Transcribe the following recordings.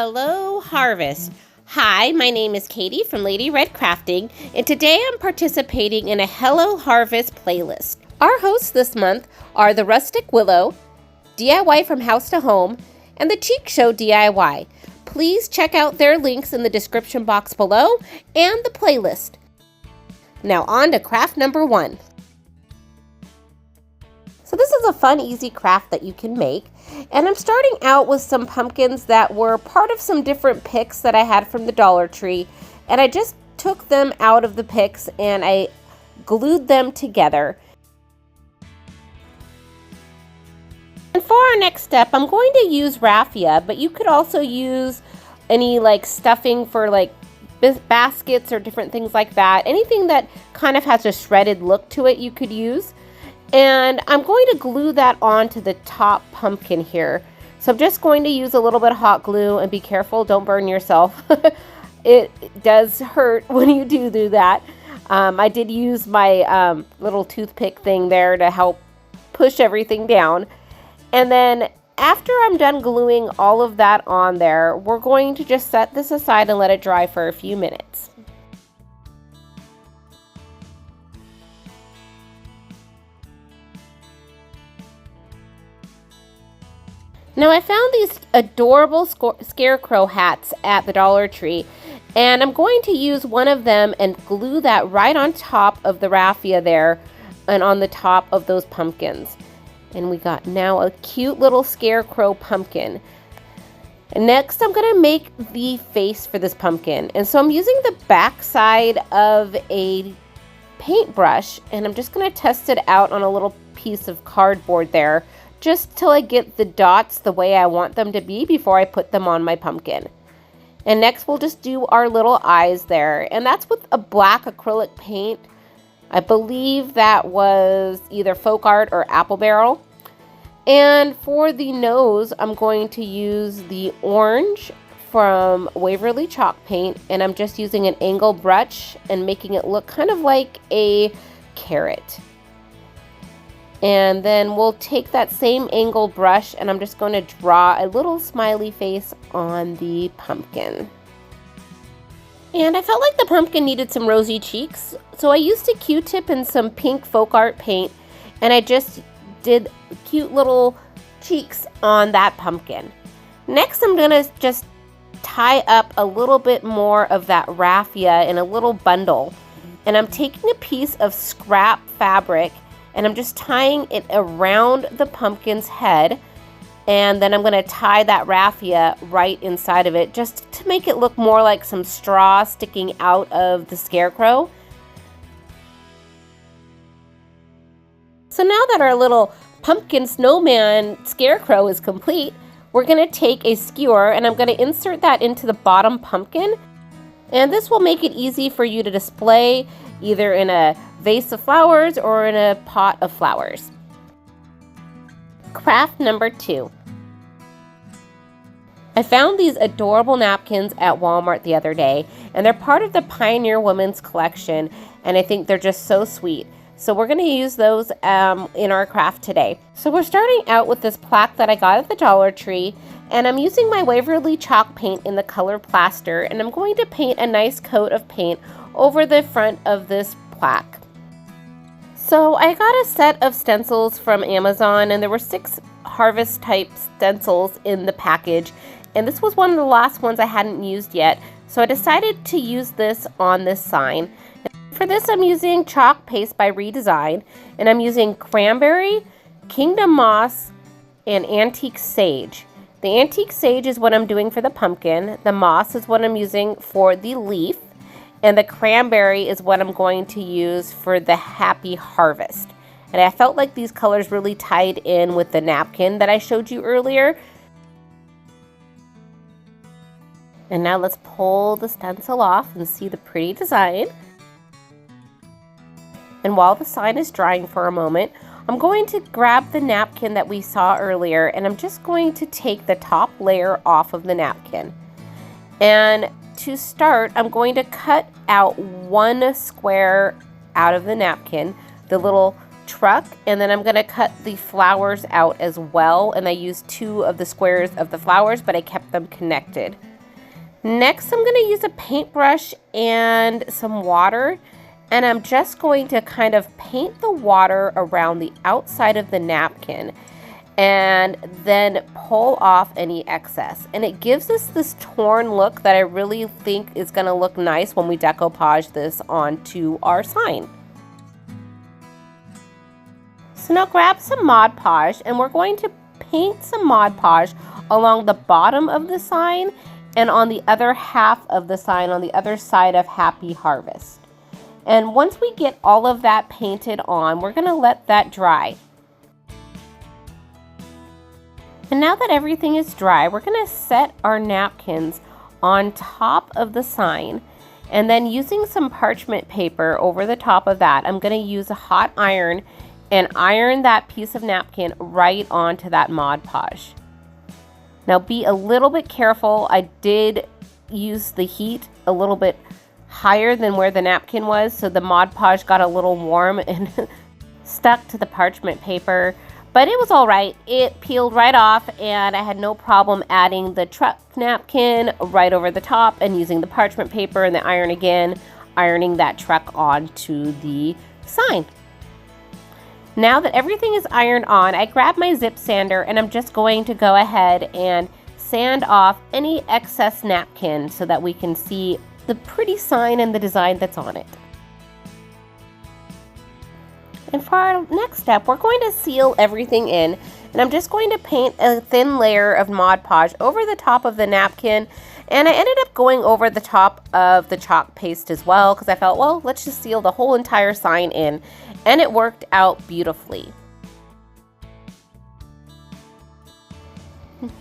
Hello, Harvest. Hi, my name is Katie from Lady Red Crafting, and today I'm participating in a Hello Harvest playlist. Our hosts this month are the Rustic Willow, DIY from House to Home, and the Cheek Show DIY. Please check out their links in the description box below and the playlist. Now on to craft number 1. So this is a fun, easy craft that you can make. And I'm starting out with some pumpkins that were part of some different picks that I had from the Dollar Tree. And I just took them out of the picks and I glued them together. And for our next step, I'm going to use raffia, but you could also use any stuffing for baskets or different things like that. Anything that kind of has a shredded look to it you could use. And I'm going to glue that onto the top pumpkin here. So I'm just going to use a little bit of hot glue, and be careful, don't burn yourself. It does hurt when you do that. I did use my little toothpick thing there to help push everything down. And then after I'm done gluing all of that on there, we're going to just set this aside and let it dry for a few minutes. Now I found these adorable Scarecrow hats at the Dollar Tree, and I'm going to use one of them and glue that right on top of the raffia there and on the top of those pumpkins. And we got now a cute little Scarecrow pumpkin. And next I'm going to make the face for this pumpkin. And so I'm using the back side of a paintbrush, and I'm just going to test it out on a little piece of cardboard there, just till I get the dots the way I want them to be before I put them on my pumpkin. And next we'll just do our little eyes there, and that's with a black acrylic paint. I believe that was either Folk Art or Apple Barrel. And for the nose, I'm going to use the orange from Waverly Chalk Paint, and I'm just using an angle brush and making it look kind of like a carrot. And then we'll take that same angle brush and I'm just going to draw a little smiley face on the pumpkin. And I felt like the pumpkin needed some rosy cheeks, so I used a Q-tip and some pink Folk Art paint, and I just did cute little cheeks on that pumpkin. Next I'm going to just tie up a little bit more of that raffia in a little bundle. And I'm taking a piece of scrap fabric and I'm just tying it around the pumpkin's head, and then I'm going to tie that raffia right inside of it just to make it look more like some straw sticking out of the scarecrow. So now that our little pumpkin snowman scarecrow is complete, we're going to take a skewer and I'm going to insert that into the bottom pumpkin, and this will make it easy for you to display either in a vase of flowers or in a pot of flowers. Craft number 2. I found these adorable napkins at Walmart the other day, and they're part of the Pioneer Women's collection, and I think they're just so sweet. So we're going to use those in our craft today. So we're starting out with this plaque that I got at the Dollar Tree, and I'm using my Waverly Chalk Paint in the color Plaster, and I'm going to paint a nice coat of paint over the front of this plaque. So I got a set of stencils from Amazon, and there were 6 harvest type stencils in the package, and this was one of the last ones I hadn't used yet, so I decided to use this on this sign. For this I'm using Chalk Paste by Redesign, and I'm using Cranberry, Kingdom Moss, and Antique Sage. The Antique Sage is what I'm doing for the pumpkin, the moss is what I'm using for the leaf, and the cranberry is what I'm going to use for the happy harvest. And I felt like these colors really tied in with the napkin that I showed you earlier. And now let's pull the stencil off and see the pretty design. And while the sign is drying for a moment, I'm going to grab the napkin that we saw earlier, and I'm just going to take the top layer off of the napkin. And to start, I'm going to cut out one square out of the napkin, the little truck, and then I'm going to cut the flowers out as well, and I used 2 of the squares of the flowers, but I kept them connected. Next, I'm going to use a paintbrush and some water, and I'm just going to kind of paint the water around the outside of the napkin and then pull off any excess. And it gives us this torn look that I really think is going to look nice when we decoupage this onto our sign. So now grab some Mod Podge, and we're going to paint some Mod Podge along the bottom of the sign and on the other half of the sign on the other side of Happy Harvest. And once we get all of that painted on, we're going to let that dry. And now that everything is dry, we're going to set our napkins on top of the sign, and then using some parchment paper over the top of that, I'm going to use a hot iron and iron that piece of napkin right onto that Mod Podge. Now be a little bit careful. I did use the heat a little bit higher than where the napkin was, so the Mod Podge got a little warm and stuck to the parchment paper. But it was all right. It peeled right off, and I had no problem adding the truck napkin right over the top and using the parchment paper and the iron again, ironing that truck onto the sign. Now that everything is ironed on, I grab my zip sander, and I'm just going to go ahead and sand off any excess napkin so that we can see the pretty sign and the design that's on it. And for our next step, we're going to seal everything in, and I'm just going to paint a thin layer of Mod Podge over the top of the napkin, and I ended up going over the top of the chalk paste as well because I felt, well, let's just seal the whole entire sign in, and it worked out beautifully.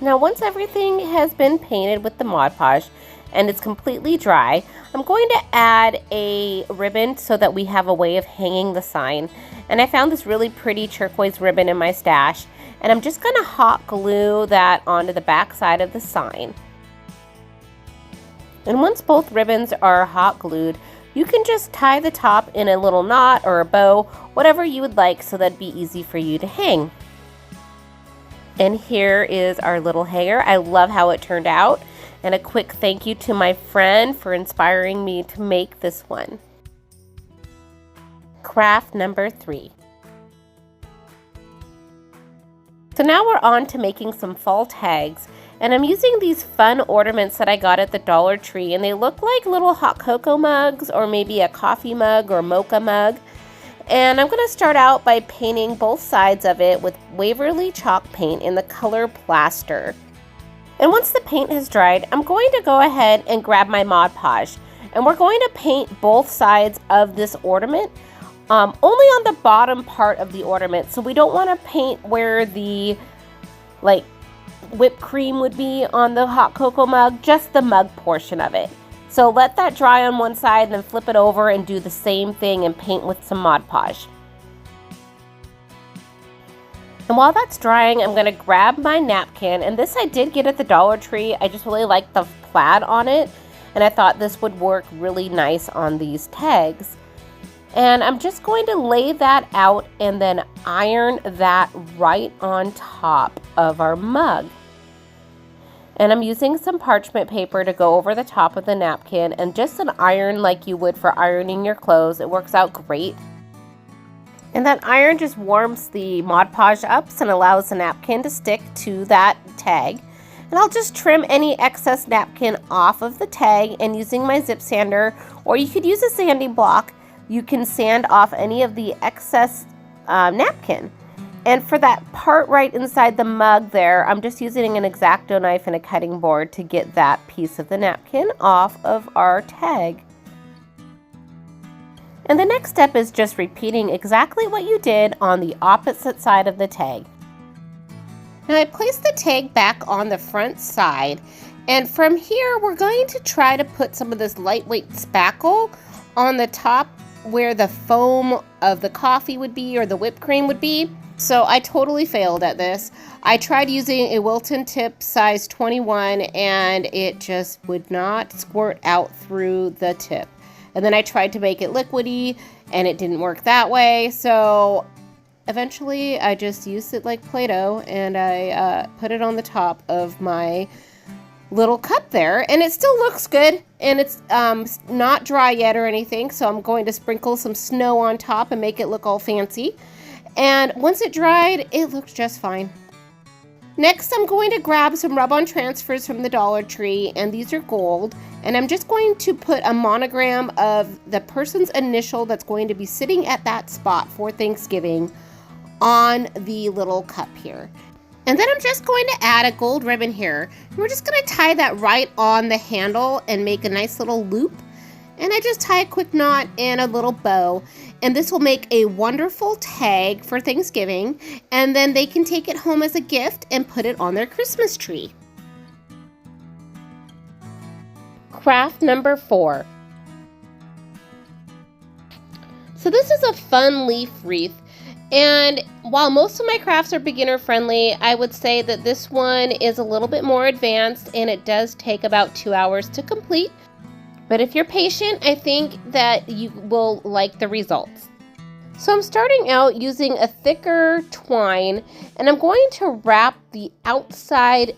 Now once everything has been painted with the Mod Podge and it's completely dry, I'm going to add a ribbon so that we have a way of hanging the sign. And I found this really pretty turquoise ribbon in my stash, and I'm just going to hot glue that onto the back side of the sign. And once both ribbons are hot glued, you can just tie the top in a little knot or a bow, whatever you would like, so that'd be easy for you to hang. And here is our little hanger. I love how it turned out. And a quick thank you to my friend for inspiring me to make this one. Craft number 3. So now we're on to making some fall tags, and I'm using these fun ornaments that I got at the Dollar Tree, and they look like little hot cocoa mugs or maybe a coffee mug or mocha mug. And I'm going to start out by painting both sides of it with Waverly chalk paint in the color Plaster. And once the paint has dried, I'm going to go ahead and grab my Mod Podge, and we're going to paint both sides of this ornament, only on the bottom part of the ornament. So we don't want to paint where the whipped cream would be on the hot cocoa mug, just the mug portion of it. So let that dry on one side and then flip it over and do the same thing and paint with some Mod Podge. And while that's drying, I'm going to grab my napkin, and this I did get at the Dollar Tree. I just really like the plaid on it, and I thought this would work really nice on these tags. And I'm just going to lay that out and then iron that right on top of our mug. And I'm using some parchment paper to go over the top of the napkin, and just an iron like you would for ironing your clothes. It works out great. And that iron just warms the Mod Podge up and allows the napkin to stick to that tag. And I'll just trim any excess napkin off of the tag, and using my zip sander, or you could use a sanding block, you can sand off any of the excess napkin. And for that part right inside the mug there, I'm just using an X-Acto knife and a cutting board to get that piece of the napkin off of our tag. And the next step is just repeating exactly what you did on the opposite side of the tag. Now I placed the tag back on the front side, and from here we're going to try to put some of this lightweight spackle on the top where the foam of the coffee would be or the whipped cream would be. So I totally failed at this. I tried using a Wilton tip size 21, and it just would not squirt out through the tip. And then I tried to make it liquidy, and it didn't work that way. So eventually I just used it like Play-Doh, and I put it on the top of my little cup there, and it still looks good, and it's not dry yet or anything, so I'm going to sprinkle some snow on top and make it look all fancy. And once it dried, it looked just fine. Next, I'm going to grab some rub-on transfers from the Dollar Tree, and these are gold, and I'm just going to put a monogram of the person's initial that's going to be sitting at that spot for Thanksgiving on the little cup here. And then I'm just going to add a gold ribbon here. We're just going to tie that right on the handle and make a nice little loop. And I just tie a quick knot and a little bow. And this will make a wonderful tag for Thanksgiving. And then they can take it home as a gift and put it on their Christmas tree. Craft number 4. So this is a fun leaf wreath. And while most of my crafts are beginner friendly, I would say that this one is a little bit more advanced, and it does take about 2 hours to complete. But if you're patient, I think that you will like the results. So I'm starting out using a thicker twine, and I'm going to wrap the outside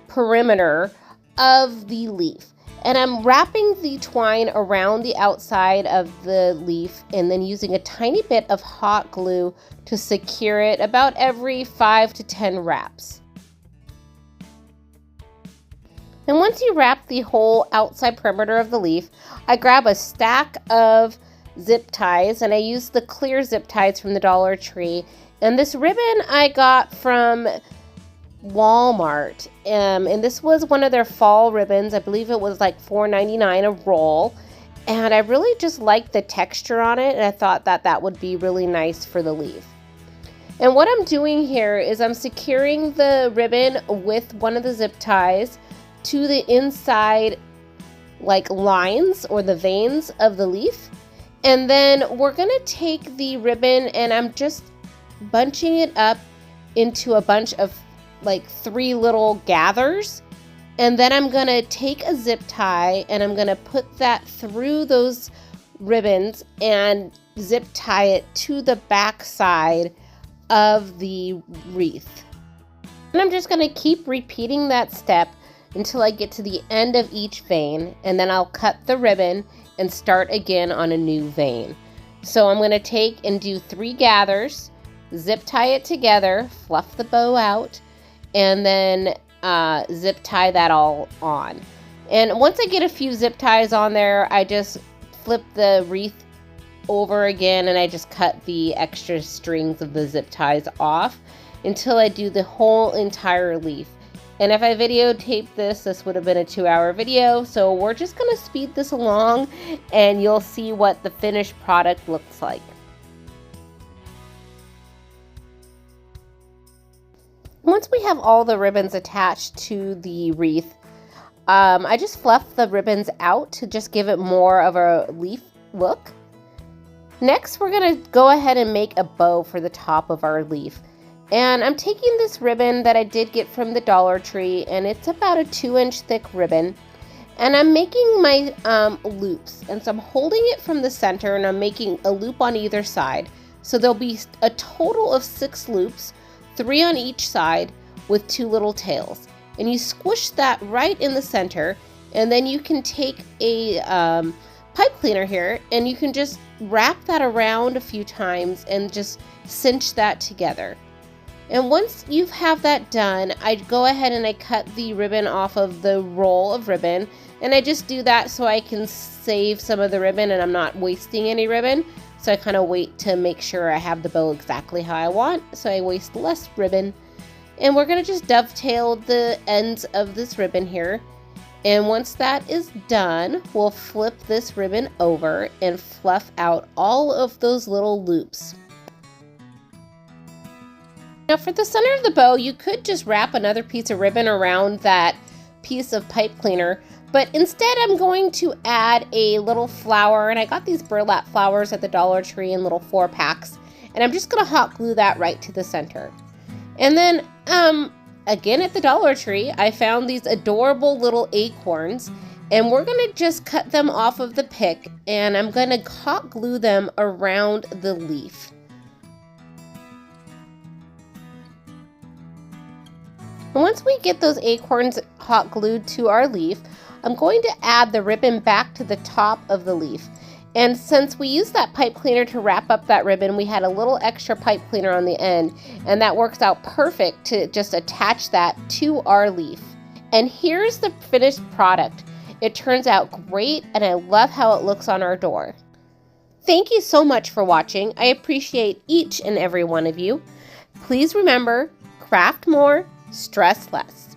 perimeter of the leaf. And I'm wrapping the twine around the outside of the leaf and then using a tiny bit of hot glue to secure it about every 5 to 10 wraps. And once you wrap the whole outside perimeter of the leaf, I grab a stack of zip ties, and I use the clear zip ties from the Dollar Tree. And this ribbon I got from Walmart, and this was one of their fall ribbons. I believe it was like $4.99 a roll, and I really just liked the texture on it, and I thought that that would be really nice for the leaf. And what I'm doing here is I'm securing the ribbon with one of the zip ties to the inside like lines or the veins of the leaf, and then we're gonna take the ribbon and I'm just bunching it up into a bunch of like 3 little gathers, and then I'm gonna take a zip tie and I'm gonna put that through those ribbons and zip tie it to the back side of the wreath. And I'm just gonna keep repeating that step until I get to the end of each vein, and then I'll cut the ribbon and start again on a new vein. So I'm gonna take and do 3 gathers, zip tie it together, fluff the bow out, and then zip tie that all on. And once I get a few zip ties on there, I just flip the wreath over again and I just cut the extra strings of the zip ties off until I do the whole entire leaf. And if I videotaped this, this would have been a 2-hour video, so we're just gonna speed this along and you'll see what the finished product looks like. Once we have all the ribbons attached to the wreath, I just fluff the ribbons out to just give it more of a leaf look. Next, we're gonna go ahead and make a bow for the top of our leaf. And I'm taking this ribbon that I did get from the Dollar Tree, and it's about a 2-inch thick ribbon. And I'm making my loops. And so I'm holding it from the center and I'm making a loop on either side. So there'll be a total of 6 loops, 3 on each side with 2 little tails. And you squish that right in the center, and then you can take a pipe cleaner here and you can just wrap that around a few times and just cinch that together. And once you have that done, I go ahead and I cut the ribbon off of the roll of ribbon, and I just do that so I can save some of the ribbon and I'm not wasting any ribbon. So I kind of wait to make sure I have the bow exactly how I want, so I waste less ribbon. And we're going to just dovetail the ends of this ribbon here. And once that is done, we'll flip this ribbon over and fluff out all of those little loops. Now for the center of the bow, you could just wrap another piece of ribbon around that piece of pipe cleaner, but instead I'm going to add a little flower, and I got these burlap flowers at the Dollar Tree in little 4-packs, and I'm just going to hot glue that right to the center. And then again at the Dollar Tree, I found these adorable little acorns, and we're going to just cut them off of the pick, and I'm going to hot glue them around the leaf. And once we get those acorns hot glued to our leaf, I'm going to add the ribbon back to the top of the leaf. And since we used that pipe cleaner to wrap up that ribbon, we had a little extra pipe cleaner on the end, and that works out perfect to just attach that to our leaf. And here's the finished product. It turns out great, and I love how it looks on our door. Thank you so much for watching. I appreciate each and every one of you. Please remember, craft more, stress less.